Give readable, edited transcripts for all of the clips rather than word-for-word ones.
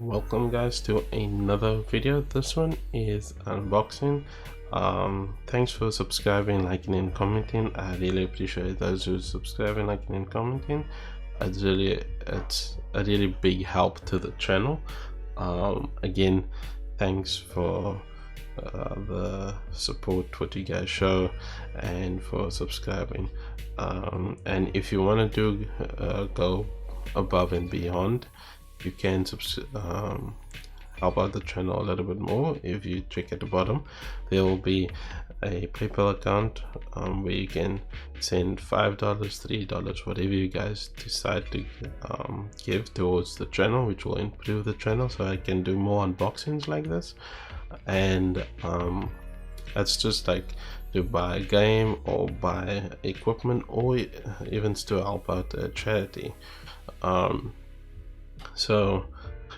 Welcome guys to another video. This one is unboxing. Thanks for subscribing, liking and commenting. I really appreciate those who subscribe and liking and commenting. It's a really big help to the channel. Again, thanks for the support what you guys show and for subscribing. And if you want to do go above and beyond, you can help out the channel a little bit more. If you check at the bottom, there will be a PayPal account where you can send $5, $3, whatever you guys decide to give towards the channel, which will improve the channel so I can do more unboxings like this. And that's just like to buy a game or buy equipment, or even to help out a charity. So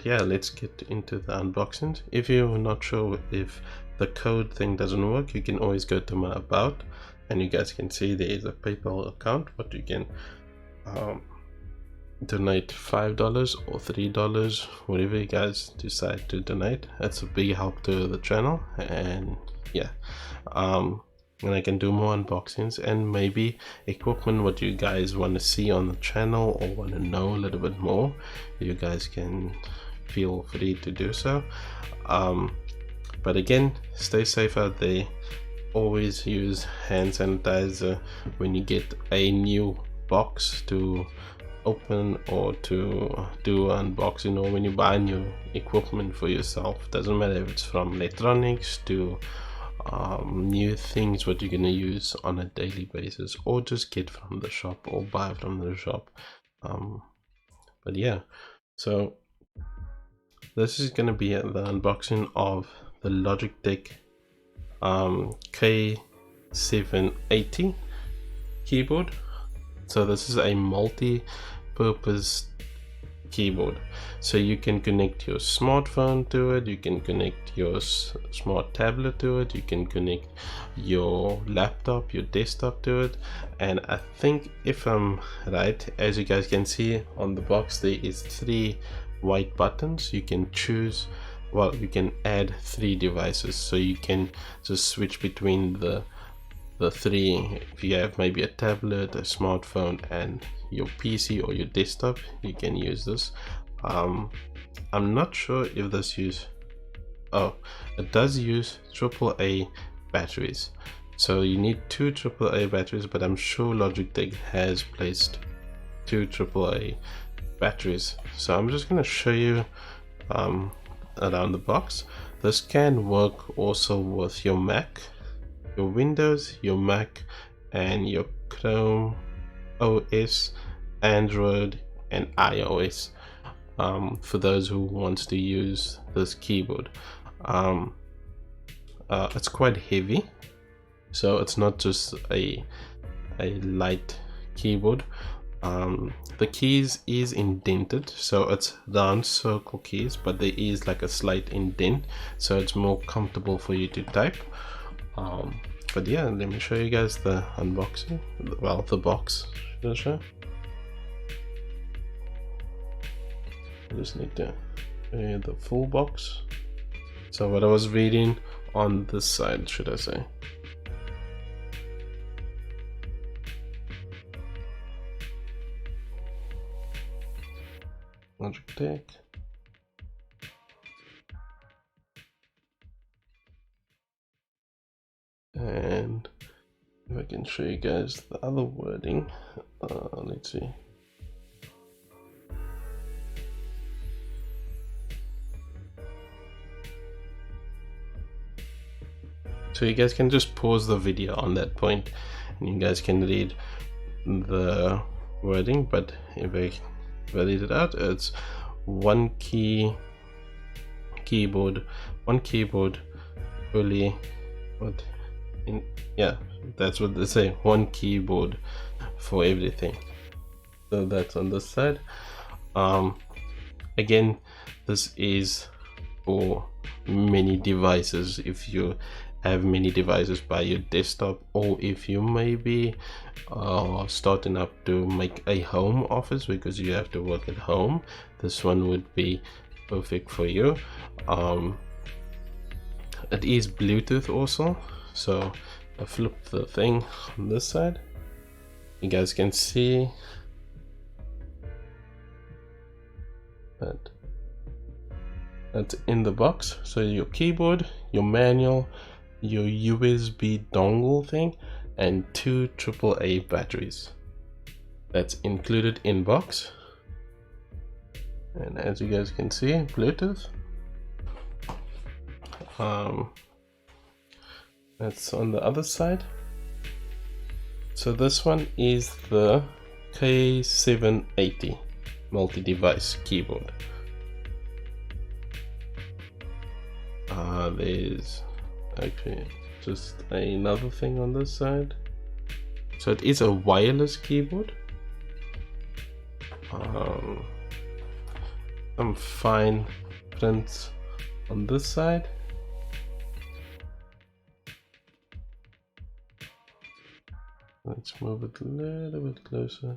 yeah, let's get into the unboxings. If you're not sure if the code thing doesn't work, you can always go to my about and you guys can see there is a PayPal account, but you can donate $5 or $3, whatever you guys decide to donate. That's a big help to the channel. And yeah, and I can do more unboxings and maybe equipment what you guys want to see on the channel or want to know a little bit more. You guys can feel free to do so. But again, stay safe out there. Always use hand sanitizer when you get a new box to open or to do unboxing, or when you buy new equipment for yourself. Doesn't matter if it's from electronics to new things what you're gonna use on a daily basis, or just get from the shop or buy from the shop. But yeah, so this is gonna be the unboxing of the Logitech K780 keyboard. So this is a multi-purpose keyboard, so you can connect your smartphone to it, you can connect your smart tablet to it, you can connect your laptop, your desktop to it. And I think, if I'm right, as you guys can see on the box, there is 3 white buttons. You can choose, well, you can add 3 devices, so you can just switch between the 3. If you have maybe a tablet, a smartphone, and your PC or your desktop, you can use this. I'm not sure if this it does use AAA batteries, so you need 2 AAA batteries, but I'm sure Logitech has placed 2 AAA batteries. So I'm just going to show you around the box. This can work also with your Mac, your Windows, your Mac, and your Chrome OS, Android, and iOS. For those who wants to use this keyboard, it's quite heavy, so it's not just a light keyboard. The keys is indented, so it's round circle keys, but there is like a slight indent, so it's more comfortable for you to type. But yeah, let me show you guys the unboxing. Well, the box. Should I show? I just need to show you the full box. So what I was reading on this side, should I say? Logitech. And if I can show you guys the other wording, let's see. So you guys can just pause the video on that point and you guys can read the wording, but if I read it out, it's one keyboard fully, yeah, that's what they say, one keyboard for everything. So that's on this side. Again, this is for many devices. If you have many devices by your desktop, or if you maybe starting up to make a home office because you have to work at home, this one would be perfect for you. It is Bluetooth also, so I flip the thing on this side. You guys can see that that's in the box. So your keyboard, your manual, your USB dongle thing, and 2 AAA batteries. That's included in box. And as you guys can see, Bluetooth. That's on the other side. So this one is the K780 multi-device keyboard. There's actually just another thing on this side. So it is a wireless keyboard. Some fine prints on this side. Let's move it a little bit closer.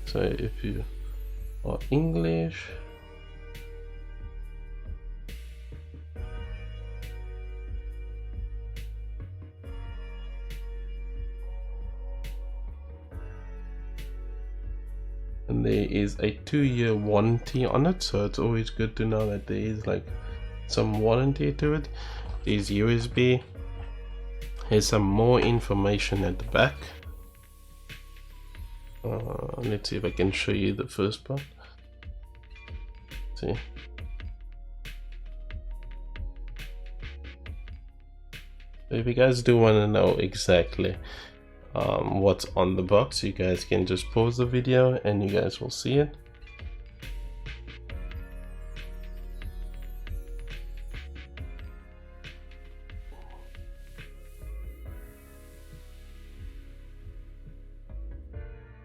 So if you are English, and there is a 2-year warranty on it, so it's always good to know that there is like some warranty to it. There's USB. Here's some more information at the back. Let's see if I can show you the first part. See, so if you guys do want to know exactly what's on the box, you guys can just pause the video and you guys will see it.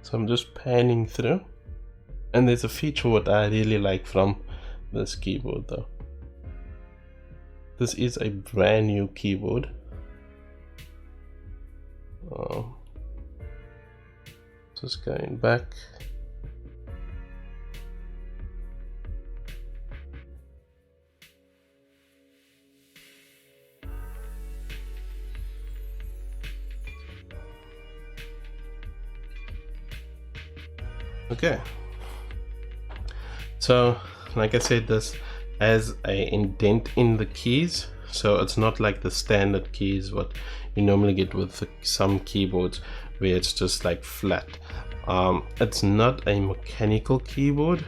So I'm just panning through, and there's a feature what I really like from this keyboard though. This is a brand new keyboard. Just going back. Okay, so like I said, this has a indent in the keys, so it's not like the standard keys what you normally get with some keyboards where it's just like flat. It's not a mechanical keyboard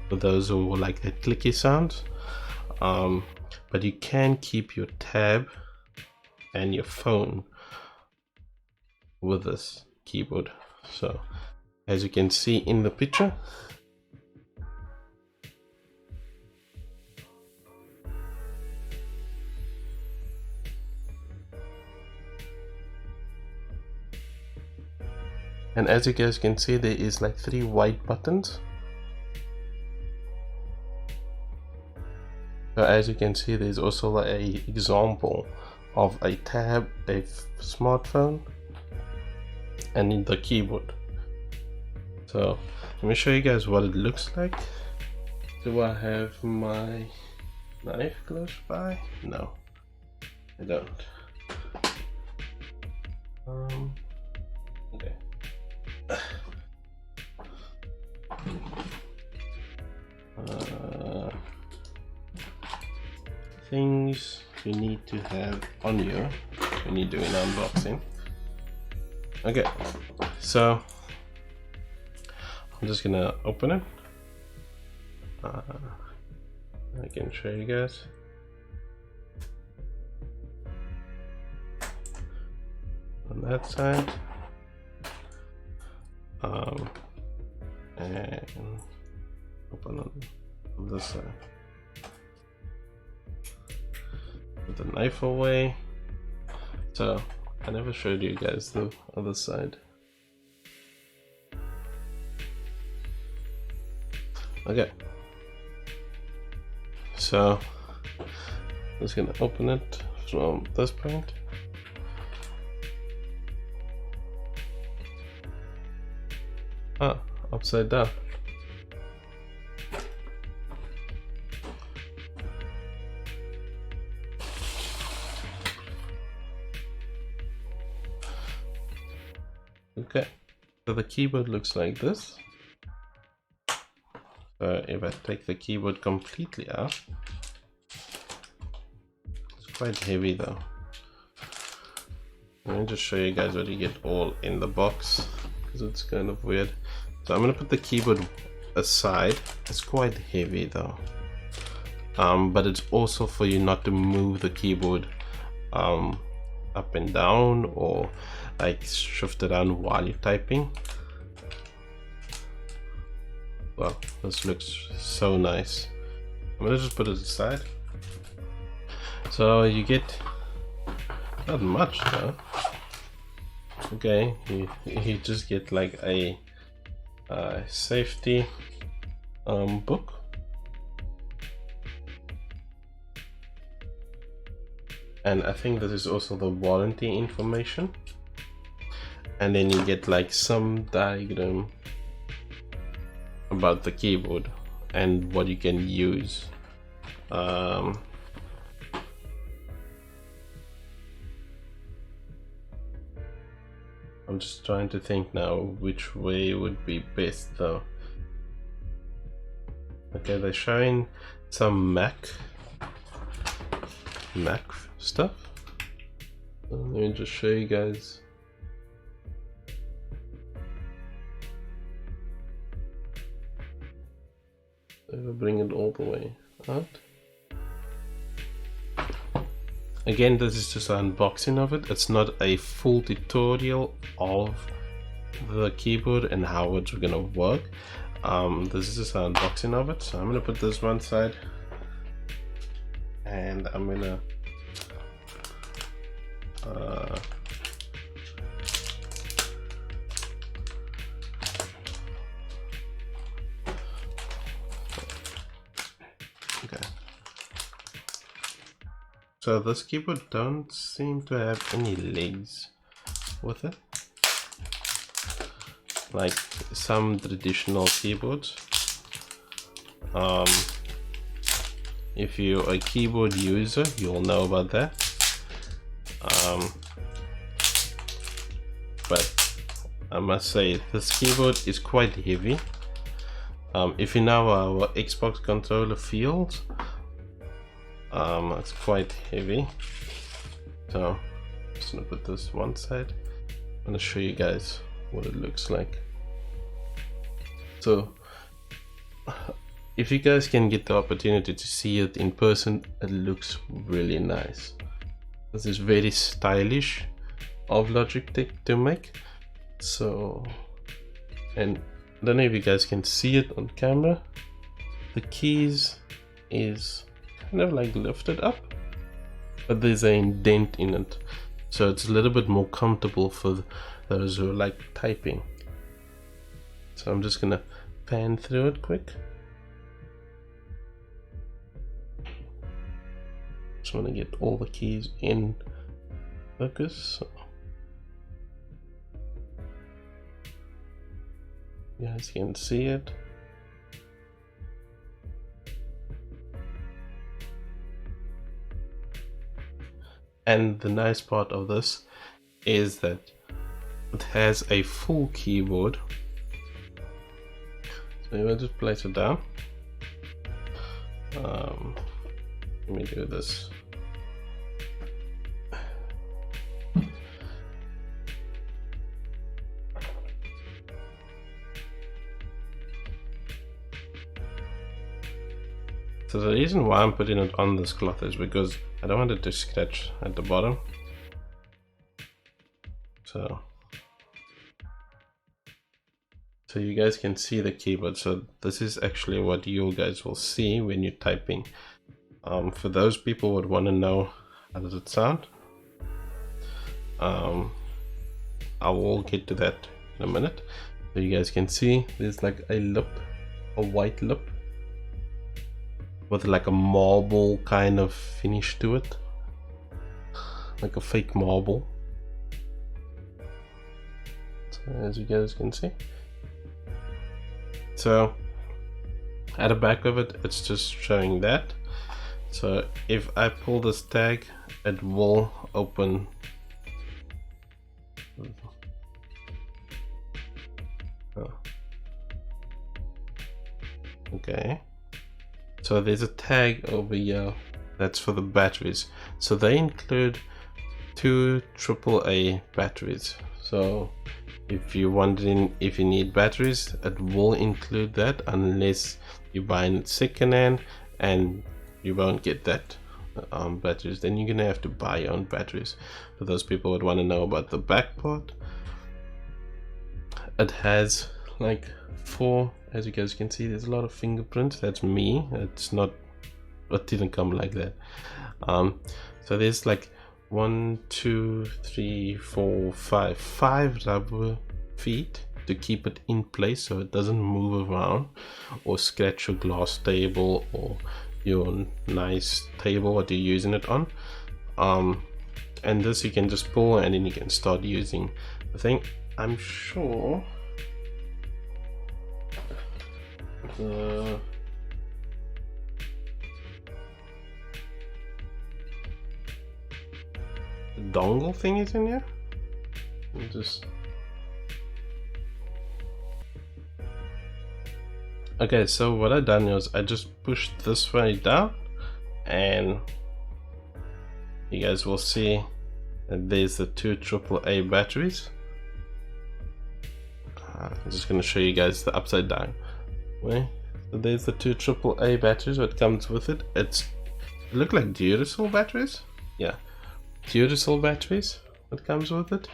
for those who like the clicky sounds, but you can keep your tab and your phone with this keyboard. So as you can see in the picture, and as you guys can see, there is like 3 white buttons. So as you can see, there's also a example of a tab, a smartphone, and in the keyboard. So let me show you guys what it looks like. Do I have my knife close by? No, I don't. Okay. Things you need to have on you when you're doing unboxing. Okay, so I'm just gonna open it. I can show you guys. On that side, and open on this side. Put the knife away. So I never showed you guys the other side. Okay, so I'm just gonna open it from this point. Ah, upside down. Okay, so the keyboard looks like this. So if I take the keyboard completely out, it's quite heavy though. Let me just show you guys what you get all in the box, because it's kind of weird. So I'm gonna put the keyboard aside. It's quite heavy though, but it's also for you not to move the keyboard up and down, or like shift it around while you're typing. Wow, this looks so nice. I'm gonna just put it aside. So you get not much though. Okay, you just get like a safety book. And I think this is also the warranty information. And then you get like some diagram about the keyboard and what you can use. I'm just trying to think now which way would be best though. Okay, they're showing some Mac stuff. Let me just show you guys. I'll bring it all the way out. Again, this is just an unboxing of it. It's not a full tutorial of the keyboard and how it's gonna work. This is just an unboxing of it. So I'm gonna put this one side, and I'm gonna okay. So this keyboard don't seem to have any legs with it, like some traditional keyboards. If you're a keyboard user, you'll know about that. But I must say this keyboard is quite heavy. If you know our Xbox controller feels, it's quite heavy. So I'm just gonna put this one side. I'm gonna show you guys what it looks like. So if you guys can get the opportunity to see it in person, it looks really nice. This is very stylish of Logitech to make. So, and I don't know if you guys can see it on camera. The keys is kind of like lifted up, but there's an indent in it, so it's a little bit more comfortable for those who like typing. So I'm just gonna pan through it quick. Just want to get all the keys in focus. So you guys can see it. And the nice part of this is that it has a full keyboard. So you will just place it down. Let me do this. So the reason why I'm putting it on this cloth is because I don't want it to scratch at the bottom. So you guys can see the keyboard. So this is actually what you guys will see when you're typing. For those people who would want to know how does it sound, I will get to that in a minute. So you guys can see there's like a lip, a white lip with like a marble kind of finish to it, like a fake marble. So as you guys can see, So at the back of it, it's just showing that. So if I pull this tag, it will open. Oh. Okay, so there's a tag over here that's for the batteries. So they include 2 AAA batteries. So if you're wondering if you need batteries, it will include that, unless you buy it secondhand and you won't get that batteries. Then you're gonna have to buy your own batteries. For those people who want to know about the back part, it has like 4, as you guys can see, there's a lot of fingerprints. That's me. It's not, it didn't come like that. So there's like 1, 2, 3, 4, 5 rubber feet to keep it in place so it doesn't move around or scratch your glass table or your nice table what you're using it on. And this you can just pull and then you can start using the thing. I'm sure the dongle thing is in here. Just okay, so what I done is I just pushed this way down, and you guys will see that there's the 2 AAA batteries. I'm just going to show you guys the upside down way. So there's the 2 AAA batteries that comes with it. It look like Duracell batteries. Yeah, Duracell batteries that comes with it.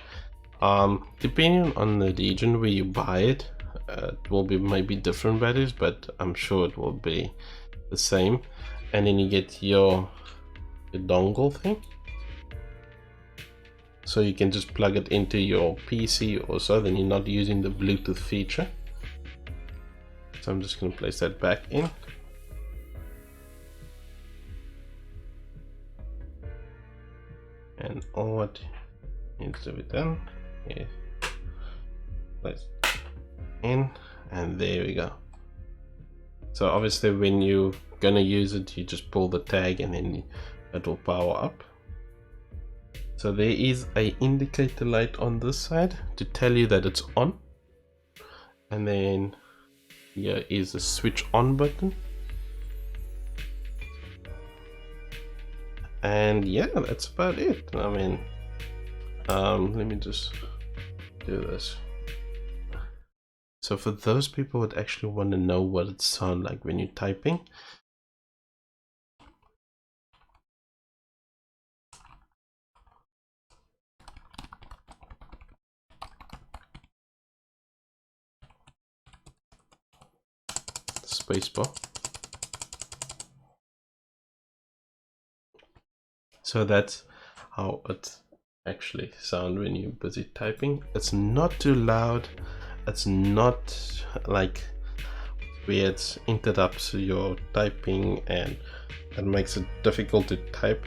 Depending on the region where you buy it, it will be maybe different batteries, but I'm sure it will be the same. And then you get your dongle thing, so you can just plug it into your PC or so, then you're not using the Bluetooth feature. So I'm just going to place that back in. And all what needs to be done is place in, and there we go. So obviously when you're gonna use it, you just pull the tag and then it will power up. So there is a indicator light on this side to tell you that it's on, and then here is a switch on button, and yeah, that's about it. I mean, let me just do this. So for those people that actually want to know what it sounds like when you're typing, spacebar. So that's how it actually sounds when you're busy typing. It's not too loud. It's not like where it interrupts your typing and it makes it difficult to type.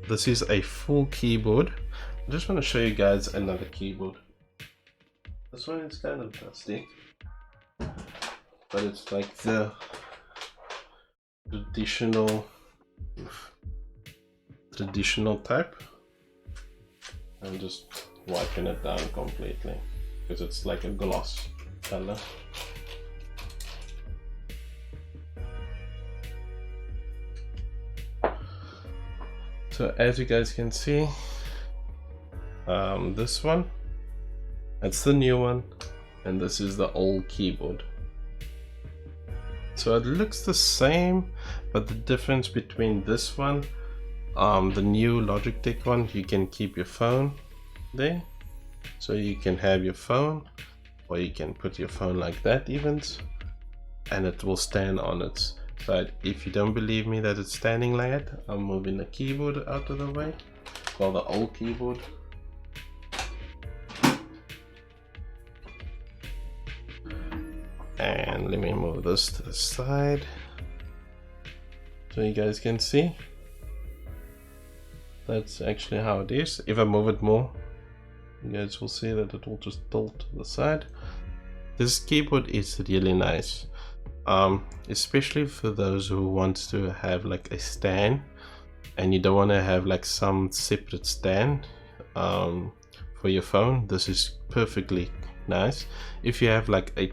This is a full keyboard. I just want to show you guys another keyboard. This one is kind of dusty, but it's like the traditional type. I'm just wiping it down completely because it's like a gloss color. So as you guys can see, this one, that's the new one, and this is the old keyboard. So it looks the same, but the difference between this one, the new Logitech one, you can keep your phone there. So you can have your phone, or you can put your phone like that even, and it will stand on its side. If you don't believe me that it's standing like that, I'm moving the keyboard out of the way. Well, the old keyboard. And let me move this to the side so you guys can see. That's actually how it is. If I move it more, you guys will see that it will just tilt to the side. this keyboard is really nice, especially for those who want to have like a stand and you don't want to have like some separate stand for your phone. This is perfectly nice. If you have like a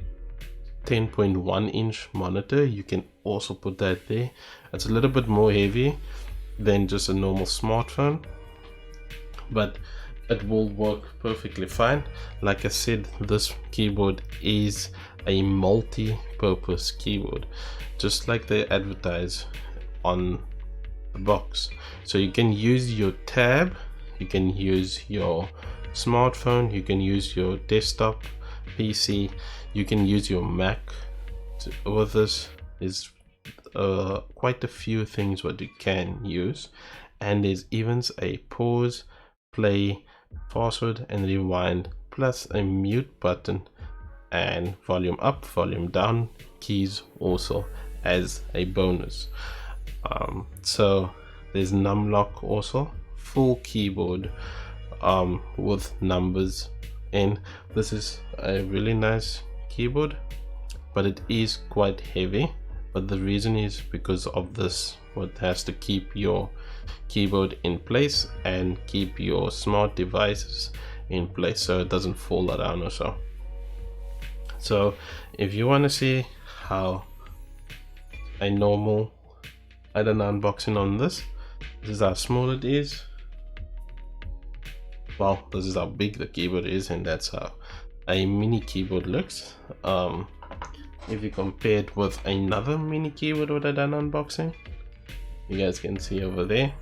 10.1 inch monitor, you can also put that there. It's a little bit more heavy than just a normal smartphone, but it will work perfectly fine. Like I said, this keyboard is a multi-purpose keyboard, just like they advertise on the box. So you can use your tab, you can use your smartphone, you can use your desktop PC, you can use your Mac. With this is quite a few things what you can use, and there's even a pause, play, forward and rewind, plus a mute button and volume up, volume down keys also as a bonus. So there's num lock also, full keyboard with numbers, and this is a really nice keyboard, but it is quite heavy. But the reason is because of this, what has to keep your keyboard in place and keep your smart devices in place so it doesn't fall around or so. So if you want to see how a normal, I done an unboxing on this is how small it is. Well, this is how big the keyboard is, and that's how a mini keyboard looks. If you compare it with another mini keyboard what I done unboxing, you guys can see over there.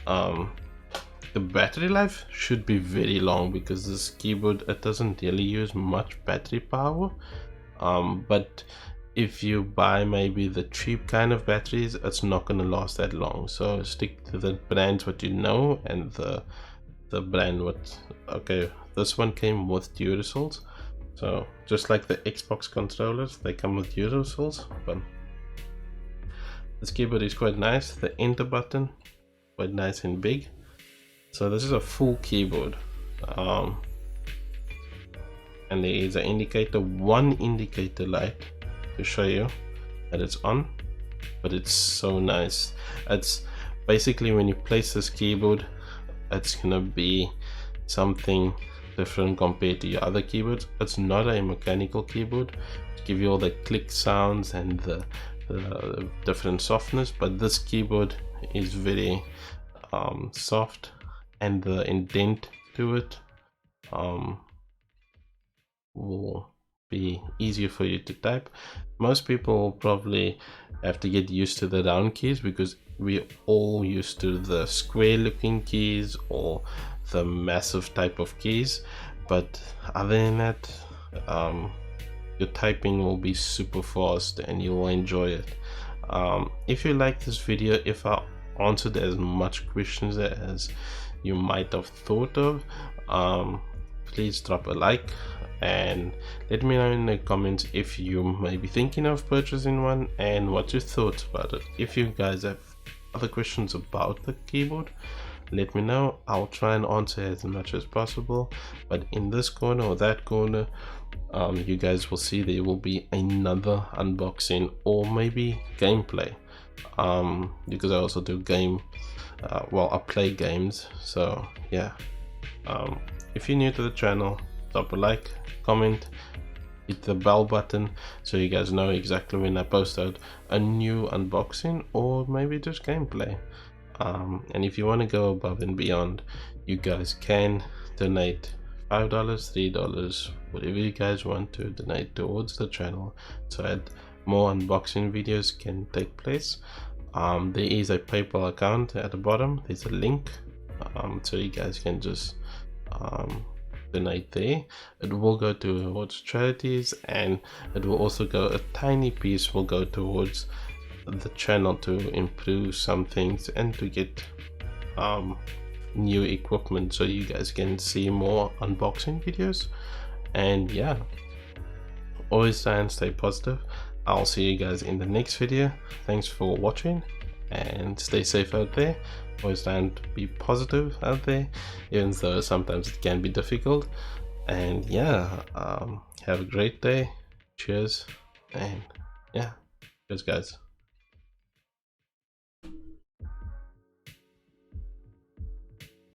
The battery life should be very long because this keyboard, it doesn't really use much battery power. But if you buy maybe the cheap kind of batteries, it's not going to last that long. So stick to the brands what you know, and the brand what. Okay, this one came with Duracells. So just like the Xbox controllers, they come with Duracells, but this keyboard is quite nice. The enter button, quite nice and big. So this is a full keyboard, and there is an indicator, one indicator light to show you that it's on, but it's so nice. It's basically when you place this keyboard, it's gonna be something different compared to your other keyboards. It's not a mechanical keyboard to give you all the click sounds and the different softness, but this keyboard is very soft, and the indent to it will be easier for you to type. Most people will probably have to get used to the round keys because we're all used to the square looking keys or the massive type of keys, but other than that, your typing will be super fast and you will enjoy it. If you like this video, if I answered as much questions as you might have thought of, please drop a like and let me know in the comments if you may be thinking of purchasing one and what your thoughts about it. If you guys have other questions about the keyboard, let me know. I'll try and answer as much as possible, but in this corner or that corner, you guys will see there will be another unboxing or maybe gameplay, because I also do well, I play games. So yeah, if you're new to the channel, drop a like, comment, hit the bell button so you guys know exactly when I post out a new unboxing or maybe just gameplay. And if you want to go above and beyond, you guys can donate $5, $3, whatever you guys want to donate towards the channel so that more unboxing videos can take place. There is a PayPal account at the bottom. There's a link, so you guys can just donate there. It will go towards charities, and it will also go, a tiny piece will go towards the channel to improve some things and to get new equipment so you guys can see more unboxing videos. And yeah, always try and stay positive. I'll see you guys in the next video. Thanks for watching and stay safe out there. Always try and be positive out there, even though sometimes it can be difficult. And yeah, have a great day. Cheers. And yeah, cheers guys.